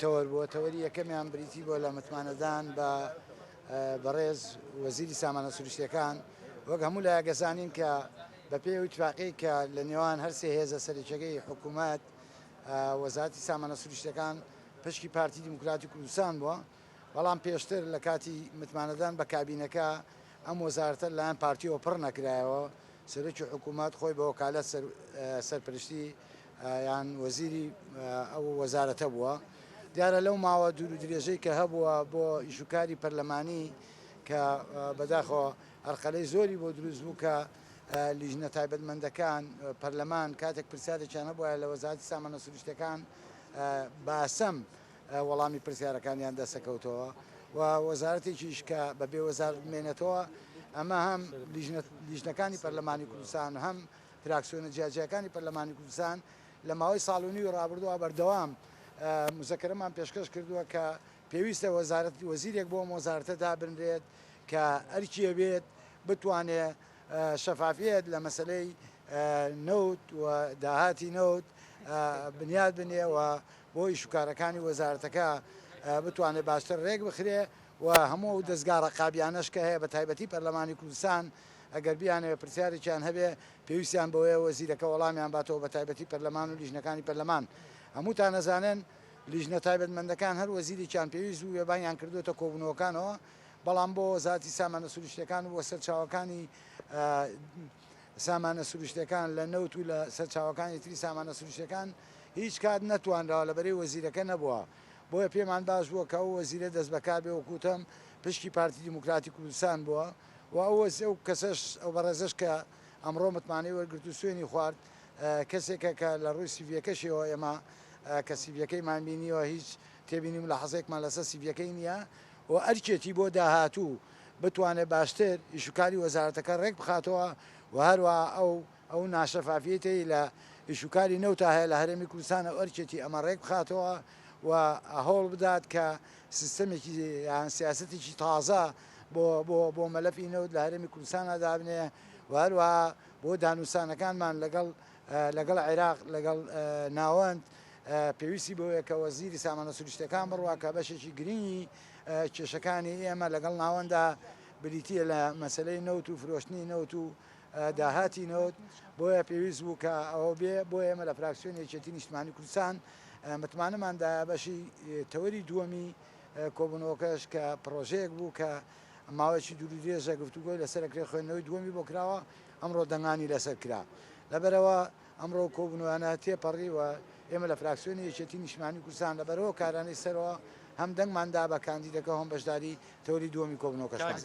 تەوەر بووە تەوەری یەکەمیان بریتی بۆ لە متمانەدان بە بەڕێز وەزیری سامانە سروشتیەکان وەک هەموو لایە گەزانین کە بە پێی وتفاقی کە لە نێوان هەرسێ هێزە سەرچەکەی حکوومەت وەزارەتی سامانە سروشتەکان پشکی پارتی دیموکراتی کوردستان بووە بەڵام پێشتر لە کاتی متمانەدان بە کابینەکە ئەم وەزارەتە لەلایەن پارتیەوە پڕ نەکرایەوە سەرۆکی حکوومەت خۆی بە وەکالەت سەرپرشتی یان وەزیری ئەو وەزارەتە بووە دیارە لەو ماوە دوور و درێژەی کە هەبووە بۆ ئیشوکاری پەرلەمانی کە بەداخەوە هەرقەلەی زۆری بۆ دروست بوو کە لیژنە تایبەتمەندەکان پەرلەمان کاتێک پرسیارێکیان هەبووە لە وەزارەتی سامانە سروشتەکان باسەم وەڵامی پرسیارەکانیان دەسەکەوتەوە و وەزارەتێکیش کە بەبێ وەزارت بمێنێتەوە ئەمە هەم لیژنەکانی پەرلەمانی کوردستان هەم فراکسیۆنە جیاجیەکانی پەرلەمانی کوردستان لە ماوەی ساڵ و نیو ڕابردووە بەردەوام مزەکرەمان پێشکەش کردووە کە پێویستە وەزارەتی وەزیرێک بۆ وەزارەتە دابنرێت کە ئەرکیە بێت بتوانێت شەفافیت لە مەسلەی نەوت و داهاتی نەوت بنیاد بنێەوە بۆ ئیشوکارەکانی وەزارەتەکە بتوانێت باشتر ڕێک بخرێ و هەموو دەستگا ڕقابیانەش کە هەیە بە تایبەتی پەرلەمانی کوردستان ئەگەر بیانەوە پرسیارێکیان هەبێ پێویستیان بەوەیە وەزیرەکە وەڵامیان باتەوە بە تایبەتی پەرلەمان و لیژنەکانی پەرلەمان هەمووتان نەزانن لیژنە تایبەتمەندەکان هەر وەزیرێکیان پێویست و وێبانیان کردوتە کۆبوونەوەکانەوە بەڵام بۆ وەزارەتی سامانە سروشتیەکان و سەرچاوەکانی سامانە سروشتیەکان لە نەوت و لە سەرچاوەکانی تری سامانە سروشتیەکان هیچ کات نەتوانراوە لەبەرەی وەزیرەکە نەبووە بۆیە پێمان باش بووە کە ئەو وەزیرە دەست بەکار بێ وەکوتم پشکی پارتی دیموکراتی کوردستان بووە و ئەو کەسەش ئەو بەڕێزش کە ئەمڕۆ متمانەی وەرگرت و سوێنی خوارد کەسێکە کە لە ڕووی سیڤەکەشەوە ئێمە کە سیڤەکەیمان بینیوە هیچ تێبینیم لە حەزێکمان لەسەر سیڤەکەی نییە و ئەرکێتی بۆ داهاتوو بتوانێت باشتر ئیشوکاری وەزارەتەکە ڕێک بخاتەوە و هەروە ئەو ناشەفافیەتی لە ئیشوکاری نەوتا هەیە لە هەرێمی کوردستانە ئەرکێتی ئەمە ڕێک بخاتەوە و هەوڵ بدات کە سیستەمێکی یان سیاسەتێکی تازە بۆ مەلەفی نەوت لە هەرێمی کوردستانە دابنێ و هەروەها بۆ دانووسانەکانمان لەگەڵ عێراق لەگەڵ ناوەند پێویستی بۆیە کە وەزیری سامانە سروشتیەکان بڕوا کە بەشێکی گرنگی کێشەکانی ئێمە لەگەڵ ناوەندا بریتە لە مەسلەی نەوت و فرۆشتنی نەوت و داهاتی نەوت بۆیە پێویست بوو کە ئەوە بێ بۆ ئێمە لە فراکسیۆنی یەکێتی نیشتمانی کوردستان متمانەماندا بەشی تەوەری دووەمی کۆبوونەوەکەش کە پرۆژەیەک بوو کە ماوەیەکی دووری درێژە گفتوگۆی لەسەرکرێ خوێندنەوەی دووەمی بۆ کراوە ئەمڕۆ دەنگانی لەسەر کرا لەبەرەوە ئەمڕۆ کۆبوونەوەیانە تێپەڕی و ئێمە لە فراکسیۆنی یەکێتی نیشتمانی کوردستان لەبەرەوە کارانەی سەرەوە هەم دەنگماندا بە کاندیدەکە هەم بەشداری تەوەری دووەمی کۆبوونەوەکەشمان